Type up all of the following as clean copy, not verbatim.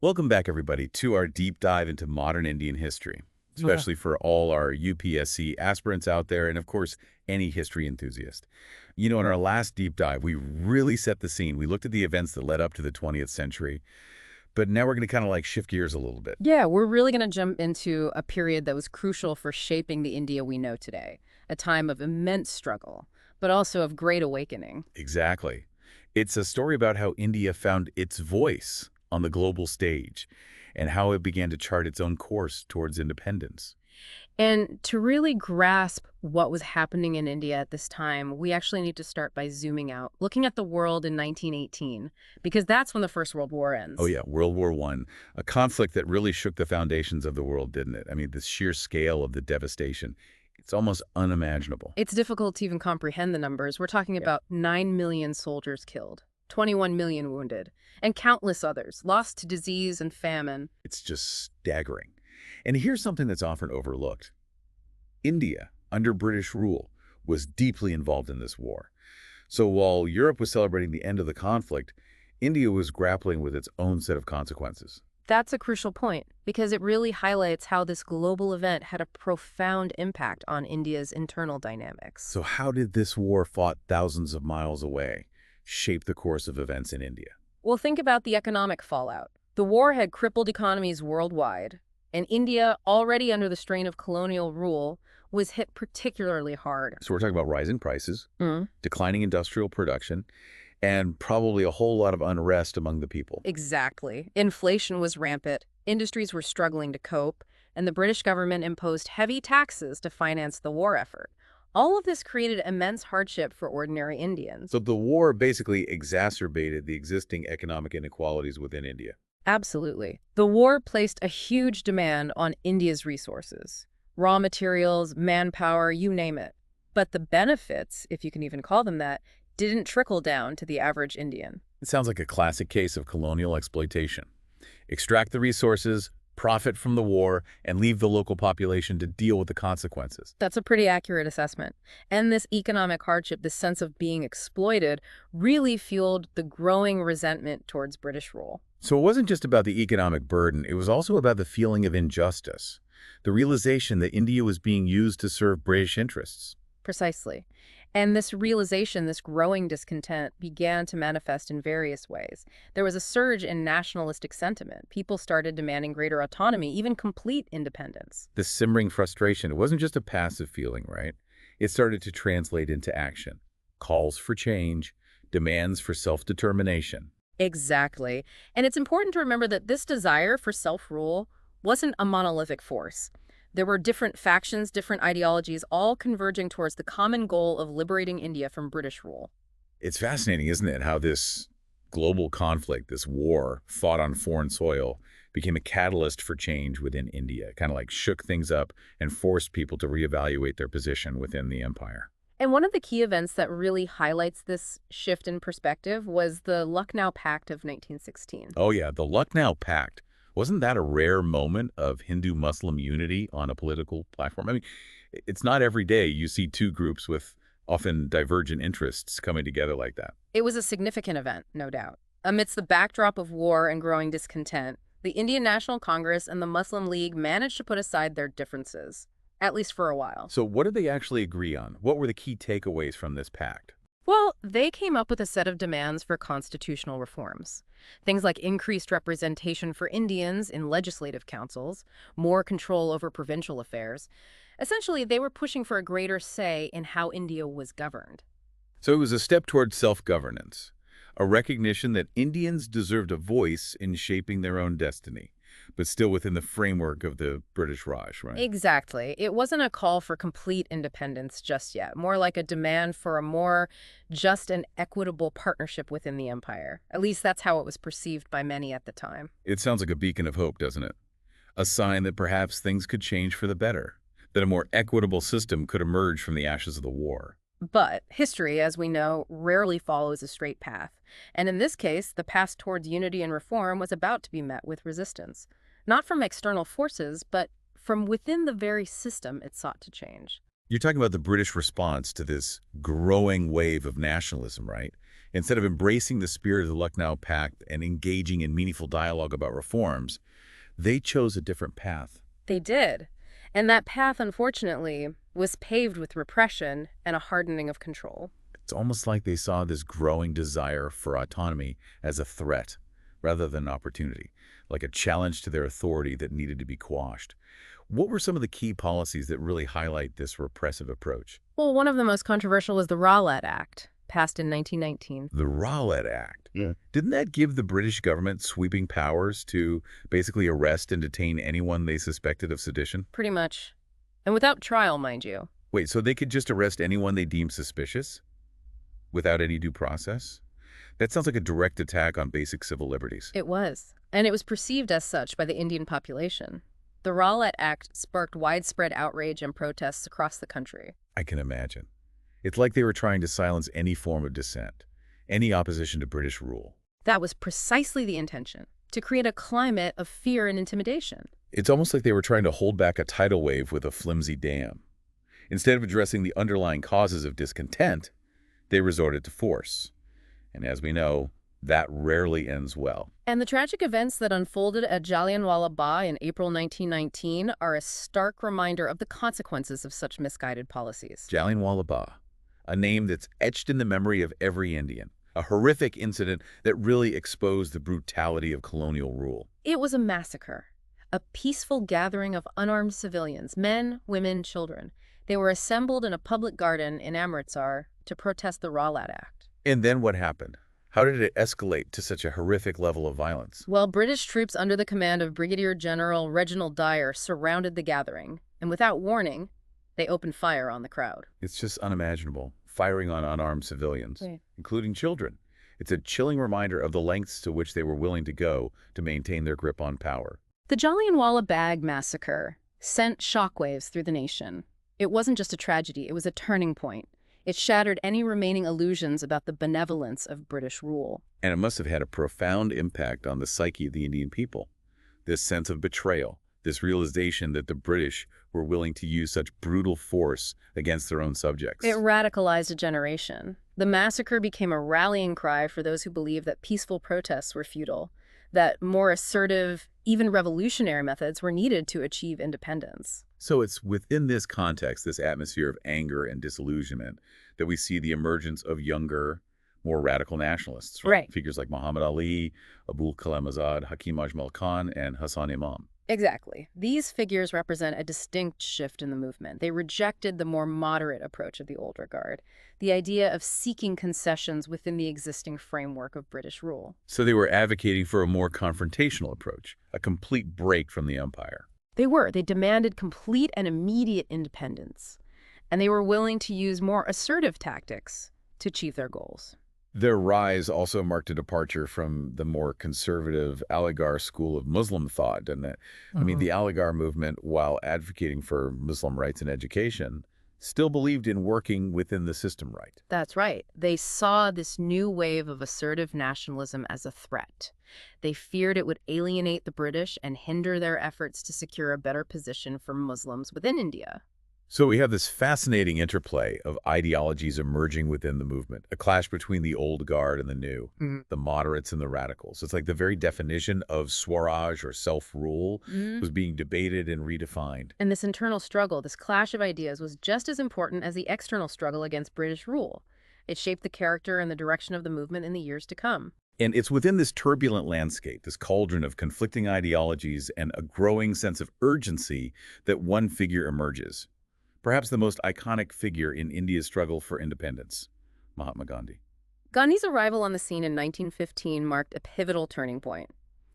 Welcome back, everybody, to our deep dive into modern Indian history, Yeah. especially for all our UPSC aspirants out there and, of course, any history enthusiast. In our last deep dive, we really set the scene. We looked at the events that led up to the 20th century, but now we're going to kind of like shift gears a little bit. Yeah, we're really going to jump into a period that was crucial for shaping the India we know today, a time of immense struggle, but also of great awakening. Exactly. It's a story about how India found its voice on the global stage and how it began to chart its own course towards independence. And to really grasp what was happening in India at this time, we actually need to start by zooming out, looking at the world in 1918, because that's when the First World War Oh ends. yeah, World War I, a conflict that really shook the foundations of the world, didn't it? I mean, the sheer scale of the devastation, it's almost unimaginable. It's difficult to even comprehend the numbers. We're talking Yeah. about 9 million soldiers killed, 21 million wounded, and countless others lost to disease and famine. It's just staggering. And here's something that's often overlooked. India, under British rule, was deeply involved in this war. So while Europe was celebrating the end of the conflict, India was grappling with its own set of consequences. That's a crucial point because it really highlights how this global event had a profound impact on India's internal dynamics. So how did this war fought thousands of miles away shape the course of events in India? Well, think about the economic fallout. The war had crippled economies worldwide, and India, already under the strain of colonial rule, was hit particularly hard. So we're talking about rising prices, Mm. declining industrial production, and probably a whole lot of unrest among the people. Exactly. Inflation was rampant, industries were struggling to cope, and the British government imposed heavy taxes to finance the war effort. All of this created immense hardship for ordinary Indians. So the war basically exacerbated the existing economic inequalities within India. Absolutely. The war placed a huge demand on India's resources, raw materials, manpower, you name it. But the benefits, if you can even call them that, didn't trickle down to the average Indian. It sounds like a classic case of colonial exploitation. Extract the resources, profit from the war, and leave the local population to deal with the consequences. That's a pretty accurate assessment. And this economic hardship, this sense of being exploited, really fueled the growing resentment towards British rule. So it wasn't just about the economic burden, it was also about the feeling of injustice, the realization that India was being used to serve British interests. Precisely. And this realization, this growing discontent, began to manifest in various ways. There was a surge in nationalistic sentiment. People started demanding greater autonomy, even complete independence. This simmering frustration, it wasn't just a passive feeling, right? It started to translate into action. Calls for change, demands for self-determination. Exactly. And it's important to remember that this desire for self-rule wasn't a monolithic force. There were different factions, different ideologies, all converging towards the common goal of liberating India from British rule. It's fascinating, isn't it, how this global conflict, this war fought on foreign soil, became a catalyst for change within India, kind of like shook things up and forced people to reevaluate their position within the empire. And one of the key events that really highlights this shift in perspective was the Lucknow Pact of 1916. Oh yeah, the Lucknow Pact. Wasn't that a rare moment of Hindu-Muslim unity on a political platform? I mean, it's not every day you see two groups with often divergent interests coming together like that. It was a significant event, no doubt. Amidst the backdrop of war and growing discontent, the Indian National Congress and the Muslim League managed to put aside their differences, at least for a while. So what did they actually agree on? What were the key takeaways from this pact? Well, they came up with a set of demands for constitutional reforms. Things like increased representation for Indians in legislative councils, more control over provincial affairs. Essentially, they were pushing for a greater say in how India was governed. So it was a step toward self-governance, a recognition that Indians deserved a voice in shaping their own destiny, but still within the framework of the British Raj, right? Exactly. It wasn't a call for complete independence just yet, more like a demand for a more just and equitable partnership within the empire. At least that's how it was perceived by many at the time. It sounds like a beacon of hope, doesn't it? A sign that perhaps things could change for the better, that a more equitable system could emerge from the ashes of the war. But history, as we know, rarely follows a straight path. And in this case, the path towards unity and reform was about to be met with resistance. Not from external forces, but from within the very system it sought to change. You're talking about the British response to this growing wave of nationalism, right? Instead of embracing the spirit of the Lucknow Pact and engaging in meaningful dialogue about reforms, they chose a different path. They did. And that path, unfortunately, was paved with repression and a hardening of control. It's almost like they saw this growing desire for autonomy as a threat rather than an opportunity, like a challenge to their authority that needed to be quashed. What were some of the key policies that really highlight this repressive approach? Well, one of the most controversial was the Rowlatt Act, passed in 1919. The Rowlatt Act. Yeah. Didn't that give the British government sweeping powers to basically arrest and detain anyone they suspected of sedition? Pretty much. And without trial, mind you. Wait, so they could just arrest anyone they deemed suspicious without any due process? That sounds like a direct attack on basic civil liberties. It was. And it was perceived as such by the Indian population. The Rowlatt Act sparked widespread outrage and protests across the country. I can imagine. It's like they were trying to silence any form of dissent, any opposition to British rule. That was precisely the intention, to create a climate of fear and intimidation. It's almost like they were trying to hold back a tidal wave with a flimsy dam. Instead of addressing the underlying causes of discontent, they resorted to force. And as we know, that rarely ends well. And the tragic events that unfolded at Jallianwala Bagh in April 1919 are a stark reminder of the consequences of such misguided policies. Jallianwala Bagh, a name that's etched in the memory of every Indian, a horrific incident that really exposed the brutality of colonial rule. It was a massacre, a peaceful gathering of unarmed civilians, men, women, children. They were assembled in a public garden in Amritsar to protest the Rowlatt Act. And then what happened? How did it escalate to such a horrific level of violence? Well, British troops under the command of Brigadier General Reginald Dyer surrounded the gathering, and without warning, they opened fire on the crowd. It's just unimaginable, firing on unarmed civilians, Right. including children. It's a chilling reminder of the lengths to which they were willing to go to maintain their grip on power. The Jallianwala Bagh massacre sent shockwaves through the nation. It wasn't just a tragedy, it was a turning point. It shattered any remaining illusions about the benevolence of British rule. And it must have had a profound impact on the psyche of the Indian people. This sense of betrayal, this realization that the British were willing to use such brutal force against their own subjects. It radicalized a generation. The massacre became a rallying cry for those who believed that peaceful protests were futile, that more assertive, even revolutionary methods were needed to achieve independence. So it's within this context, this atmosphere of anger and disillusionment, that we see the emergence of younger, more radical nationalists. Right. Figures like Muhammad Ali, Abul Kalam Azad, Hakim Ajmal Khan, and Hassan Imam. Exactly. These figures represent a distinct shift in the movement. They rejected the more moderate approach of the older guard, the idea of seeking concessions within the existing framework of British rule. So they were advocating for a more confrontational approach, a complete break from the empire. They demanded complete and immediate independence, and they were willing to use more assertive tactics to achieve their goals. Their rise also marked a departure from the more conservative Aligarh school of Muslim thought, didn't it? I mean, the Aligarh movement, while advocating for Muslim rights and education, still believed in working within the system right. That's right. They saw this new wave of assertive nationalism as a threat. They feared it would alienate the British and hinder their efforts to secure a better position for Muslims within India. So we have this fascinating interplay of ideologies emerging within the movement, a clash between the old guard and the new, the moderates and the radicals. It's like the very definition of Swaraj or self-rule was being debated and redefined. And this internal struggle, this clash of ideas, was just as important as the external struggle against British rule. It shaped the character and the direction of the movement in the years to come. And it's within this turbulent landscape, this cauldron of conflicting ideologies and a growing sense of urgency, that one figure emerges. Perhaps the most iconic figure in India's struggle for independence, Mahatma Gandhi. Gandhi's arrival on the scene in 1915 marked a pivotal turning point.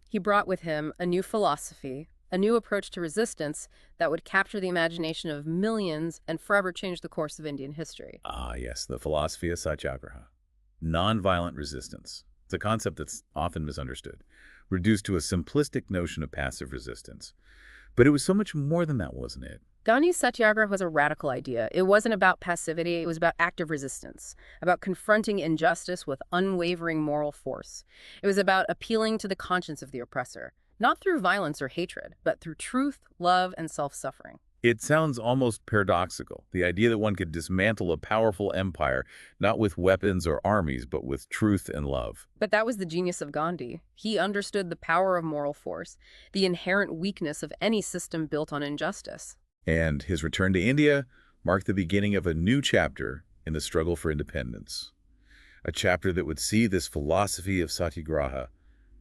He brought with him a new philosophy, a new approach to resistance that would capture the imagination of millions and forever change the course of Indian history. Ah, yes, the philosophy of satyagraha. Nonviolent resistance. It's a concept that's often misunderstood, reduced to a simplistic notion of passive resistance. But it was so much more than that, wasn't it? Gandhi's satyagraha was a radical idea. It wasn't about passivity, it was about active resistance, about confronting injustice with unwavering moral force. It was about appealing to the conscience of the oppressor, not through violence or hatred, but through truth, love, and self-suffering. It sounds almost paradoxical, the idea that one could dismantle a powerful empire, not with weapons or armies, but with truth and love. But that was the genius of Gandhi. He understood the power of moral force, the inherent weakness of any system built on injustice. And his return to India marked the beginning of a new chapter in the struggle for independence, a chapter that would see this philosophy of satyagraha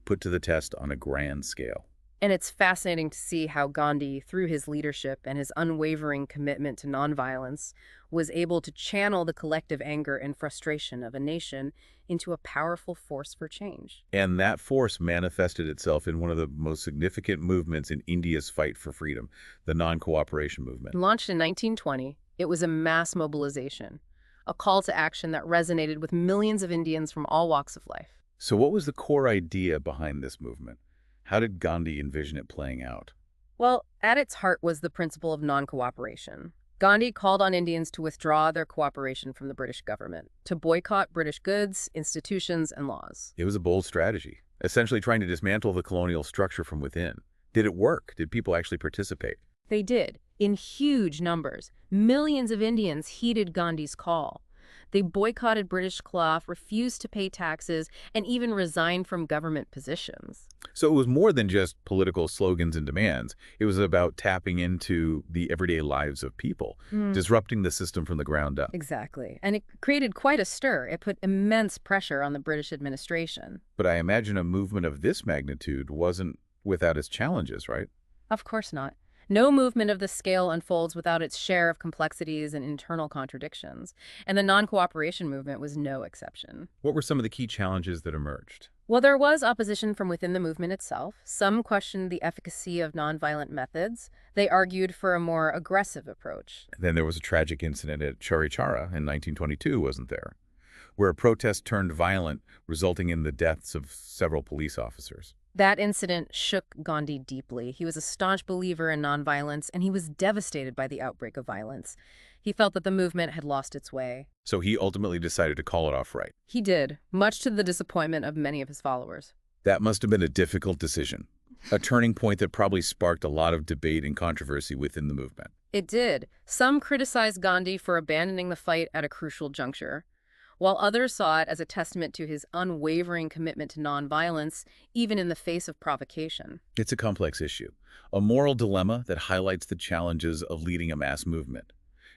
put to the test on a grand scale. And it's fascinating to see how Gandhi, through his leadership and his unwavering commitment to nonviolence, was able to channel the collective anger and frustration of a nation into a powerful force for change. And that force manifested itself in one of the most significant movements in India's fight for freedom, the non-cooperation movement. Launched in 1920, it was a mass mobilization, a call to action that resonated with millions of Indians from all walks of life. So what was the core idea behind this movement? How did Gandhi envision it playing out? Well, at its heart was the principle of non-cooperation. Gandhi called on Indians to withdraw their cooperation from the British government, to boycott British goods, institutions, and laws. It was a bold strategy, essentially trying to dismantle the colonial structure from within. Did it work? Did people actually participate? They did, in huge numbers. Millions of Indians heeded Gandhi's call. They boycotted British cloth, refused to pay taxes, and even resigned from government positions. So it was more than just political slogans and demands. It was about tapping into the everyday lives of people, disrupting the system from the ground up. Exactly. And it created quite a stir. It put immense pressure on the British administration. But I imagine a movement of this magnitude wasn't without its challenges, right? Of course not. No movement of this scale unfolds without its share of complexities and internal contradictions, and the non-cooperation movement was no exception. What were some of the key challenges that emerged? Well, there was opposition from within the movement itself. Some questioned the efficacy of nonviolent methods. They argued for a more aggressive approach. Then there was a tragic incident at Charichara in 1922, wasn't there? Where a protest turned violent, resulting in the deaths of several police officers. That incident shook Gandhi deeply. He was a staunch believer in nonviolence, and he was devastated by the outbreak of violence. He felt that the movement had lost its way. So he ultimately decided to call it off right. He did, much to the disappointment of many of his followers. That must have been a difficult decision, a turning point that probably sparked a lot of debate and controversy within the movement. It did. Some criticized Gandhi for abandoning the fight at a crucial juncture, while others saw it as a testament to his unwavering commitment to nonviolence, even in the face of provocation. It's a complex issue, a moral dilemma that highlights the challenges of leading a mass movement,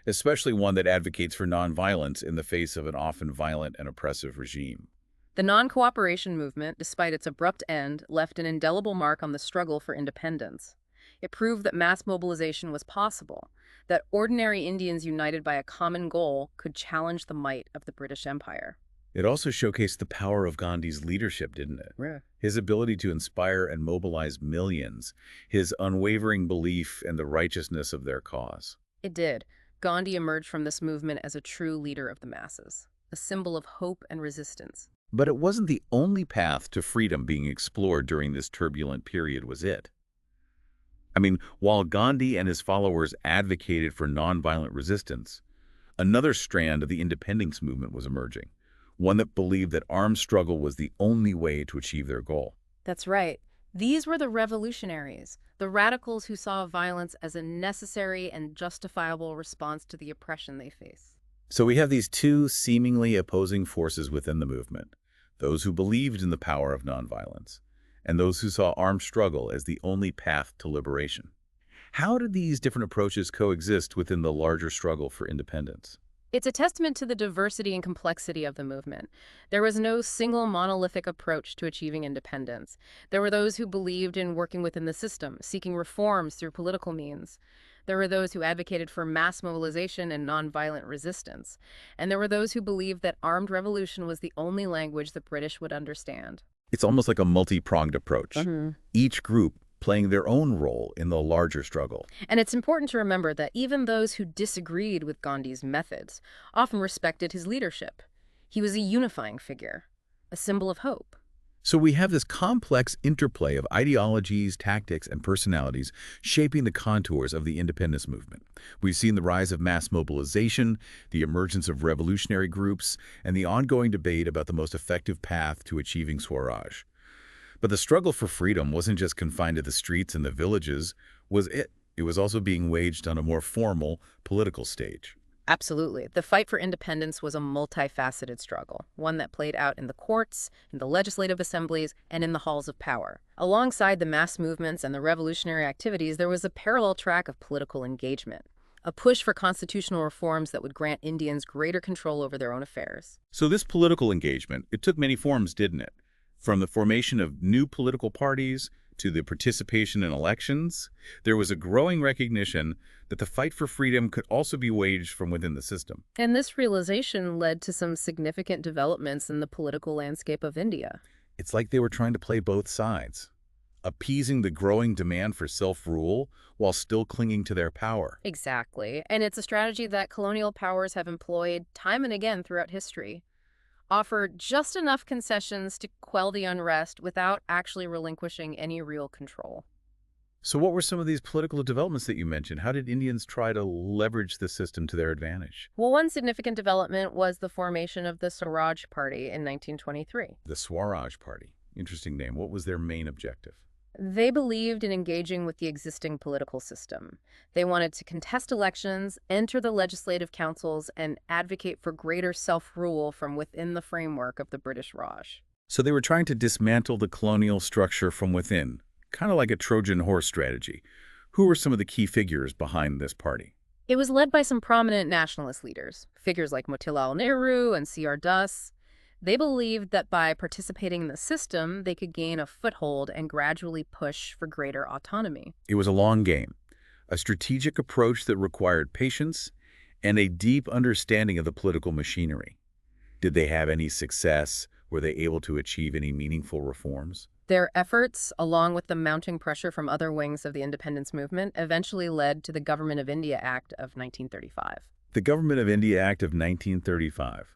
especially one that advocates for nonviolence in the face of an often violent and oppressive regime. The non-cooperation movement, despite its abrupt end, left an indelible mark on the struggle for independence. It proved that mass mobilization was possible, that ordinary Indians united by a common goal could challenge the might of the British Empire. It also showcased the power of Gandhi's leadership, didn't it? Yeah. His ability to inspire and mobilize millions, his unwavering belief in the righteousness of their cause. It did. Gandhi emerged from this movement as a true leader of the masses, a symbol of hope and resistance. But it wasn't the only path to freedom being explored during this turbulent period, was it? I mean, while Gandhi and his followers advocated for nonviolent resistance, another strand of the independence movement was emerging, one that believed that armed struggle was the only way to achieve their goal. That's right. These were the revolutionaries, the radicals who saw violence as a necessary and justifiable response to the oppression they face. So we have these two seemingly opposing forces within the movement, those who believed in the power of nonviolence, and those who saw armed struggle as the only path to liberation. How did these different approaches coexist within the larger struggle for independence? It's a testament to the diversity and complexity of the movement. There was no single monolithic approach to achieving independence. There were those who believed in working within the system, seeking reforms through political means. There were those who advocated for mass mobilization and nonviolent resistance. And there were those who believed that armed revolution was the only language the British would understand. It's almost like a multi-pronged approach, each group playing their own role in the larger struggle. And it's important to remember that even those who disagreed with Gandhi's methods often respected his leadership. He was a unifying figure, a symbol of hope. So we have this complex interplay of ideologies, tactics, and personalities shaping the contours of the independence movement. We've seen the rise of mass mobilization, the emergence of revolutionary groups, and the ongoing debate about the most effective path to achieving Swaraj. But the struggle for freedom wasn't just confined to the streets and the villages, was it? It was also being waged on a more formal political stage. Absolutely. The fight for independence was a multifaceted struggle, one that played out in the courts, in the legislative assemblies, and in the halls of power. Alongside the mass movements and the revolutionary activities, there was a parallel track of political engagement, a push for constitutional reforms that would grant Indians greater control over their own affairs. So this political engagement, it took many forms, didn't it? From the formation of new political parties to the participation in elections, there was a growing recognition that the fight for freedom could also be waged from within the system. And this realization led to some significant developments in the political landscape of India. It's like they were trying to play both sides, appeasing the growing demand for self-rule while still clinging to their power. Exactly. And it's a strategy that colonial powers have employed time and again throughout history. Offer just enough concessions to quell the unrest without actually relinquishing any real control. So what were some of these political developments that you mentioned? How did Indians try to leverage the system to their advantage? Well, one significant development was the formation of the Swaraj Party in 1923. The Swaraj Party. Interesting name. What was their main objective? They believed in engaging with the existing political system. They wanted to contest elections, enter the legislative councils, and advocate for greater self-rule from within the framework of the British Raj. So they were trying to dismantle the colonial structure from within, kind of like a Trojan horse strategy. Who were some of the key figures behind this party? It was led by some prominent nationalist leaders, figures like Motilal Nehru and C.R. Dus. They believed that by participating in the system, they could gain a foothold and gradually push for greater autonomy. It was a long game, a strategic approach that required patience and a deep understanding of the political machinery. Did they have any success? Were they able to achieve any meaningful reforms? Their efforts, along with the mounting pressure from other wings of the independence movement, eventually led to the Government of India Act of 1935. The Government of India Act of 1935.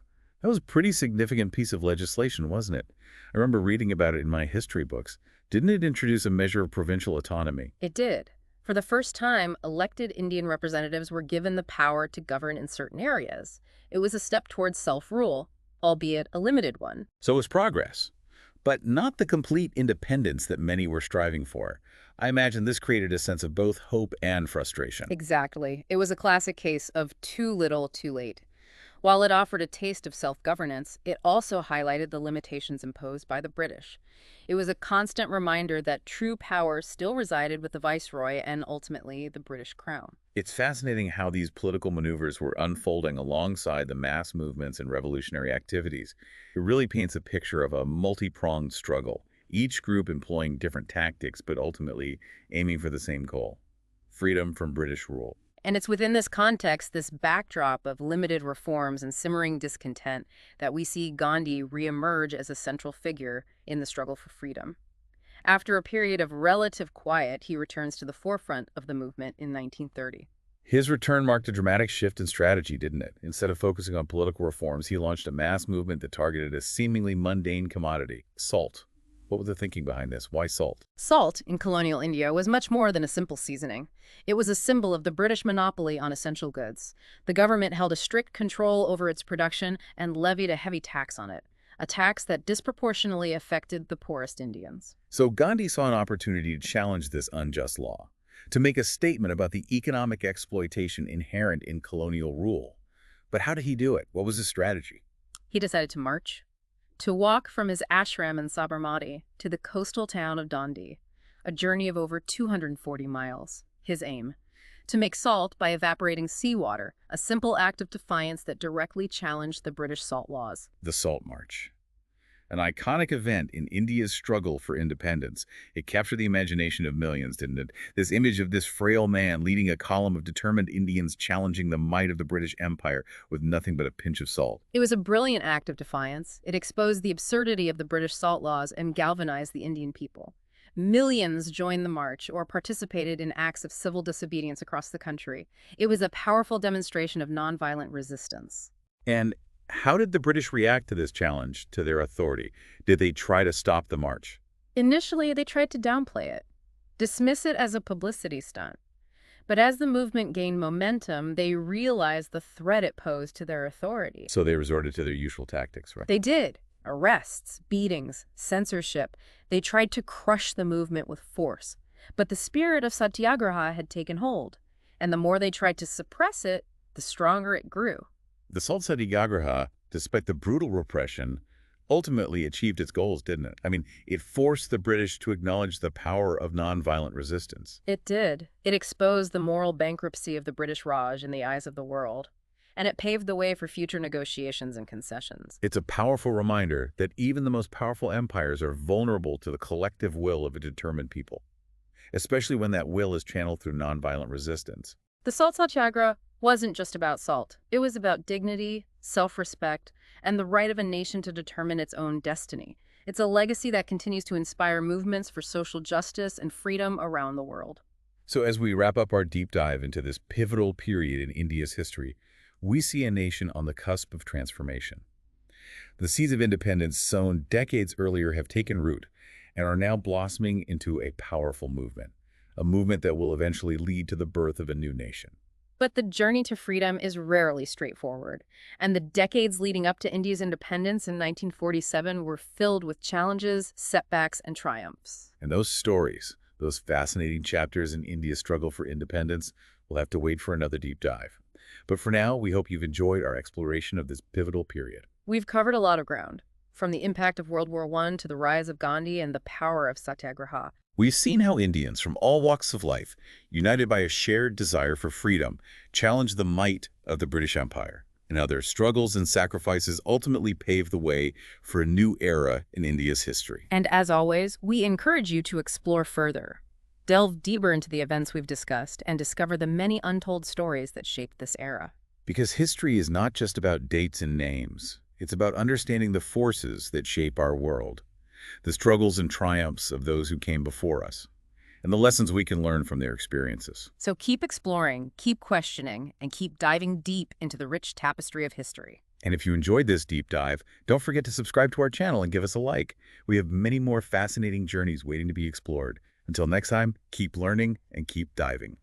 That was a pretty significant piece of legislation, wasn't it? I remember reading about it in my history books. Didn't it introduce a measure of provincial autonomy? It did. For the first time, elected Indian representatives were given the power to govern in certain areas. It was a step towards self-rule, albeit a limited one. So it was progress, but not the complete independence that many were striving for. I imagine this created a sense of both hope and frustration. Exactly. It was a classic case of too little, too late. While it offered a taste of self-governance, it also highlighted the limitations imposed by the British. It was a constant reminder that true power still resided with the viceroy and ultimately the British crown. It's fascinating how these political maneuvers were unfolding alongside the mass movements and revolutionary activities. It really paints a picture of a multi-pronged struggle, each group employing different tactics but ultimately aiming for the same goal: freedom from British rule. And it's within this context, this backdrop of limited reforms and simmering discontent, that we see Gandhi reemerge as a central figure in the struggle for freedom. After a period of relative quiet, he returns to the forefront of the movement in 1930. His return marked a dramatic shift in strategy, didn't it? Instead of focusing on political reforms, he launched a mass movement that targeted a seemingly mundane commodity: salt. What was the thinking behind this? Why salt? Salt, in colonial India, was much more than a simple seasoning. It was a symbol of the British monopoly on essential goods. The government held a strict control over its production and levied a heavy tax on it, a tax that disproportionately affected the poorest Indians. So Gandhi saw an opportunity to challenge this unjust law, to make a statement about the economic exploitation inherent in colonial rule. But how did he do it? What was his strategy? He decided to march, to walk from his ashram in Sabarmati to the coastal town of Dandi, a journey of over 240 miles. His aim: to make salt by evaporating seawater, a simple act of defiance that directly challenged the British salt laws. The Salt March. An iconic event in India's struggle for independence. It captured the imagination of millions, didn't it? This image of this frail man leading a column of determined Indians challenging the might of the British Empire with nothing but a pinch of salt. It was a brilliant act of defiance. It exposed the absurdity of the British salt laws and galvanized the Indian people. Millions joined the march or participated in acts of civil disobedience across the country. It was a powerful demonstration of nonviolent resistance. And how did the British react to this challenge to their authority? Did they try to stop the march? Initially, they tried to downplay it, dismiss it as a publicity stunt. But as the movement gained momentum, they realized the threat it posed to their authority. So they resorted to their usual tactics, right? They did. Arrests, beatings, censorship. They tried to crush the movement with force. But the spirit of satyagraha had taken hold, and the more they tried to suppress it, the stronger it grew. The Salt Satyagraha, despite the brutal repression, ultimately achieved its goals, didn't it? I mean, it forced the British to acknowledge the power of nonviolent resistance. It did. It exposed the moral bankruptcy of the British Raj in the eyes of the world, and it paved the way for future negotiations and concessions. It's a powerful reminder that even the most powerful empires are vulnerable to the collective will of a determined people, especially when that will is channeled through nonviolent resistance. The Salt Satyagraha wasn't just about salt. It was about dignity, self-respect, and the right of a nation to determine its own destiny. It's a legacy that continues to inspire movements for social justice and freedom around the world. So as we wrap up our deep dive into this pivotal period in India's history, we see a nation on the cusp of transformation. The seeds of independence sown decades earlier have taken root and are now blossoming into a powerful movement, a movement that will eventually lead to the birth of a new nation. But the journey to freedom is rarely straightforward, and the decades leading up to India's independence in 1947 were filled with challenges, setbacks, and triumphs. And those stories, those fascinating chapters in India's struggle for independence, will have to wait for another deep dive. But for now, we hope you've enjoyed our exploration of this pivotal period. We've covered a lot of ground, from the impact of World War I to the rise of Gandhi and the power of satyagraha. We've seen how Indians from all walks of life, united by a shared desire for freedom, challenged the might of the British Empire, and how their struggles and sacrifices ultimately paved the way for a new era in India's history. And as always, we encourage you to explore further. Delve deeper into the events we've discussed and discover the many untold stories that shaped this era. Because history is not just about dates and names. It's about understanding the forces that shape our world, the struggles and triumphs of those who came before us, and the lessons we can learn from their experiences. So keep exploring, keep questioning, and keep diving deep into the rich tapestry of history. And if you enjoyed this deep dive, don't forget to subscribe to our channel and give us a like. We have many more fascinating journeys waiting to be explored. Until next time, keep learning and keep diving.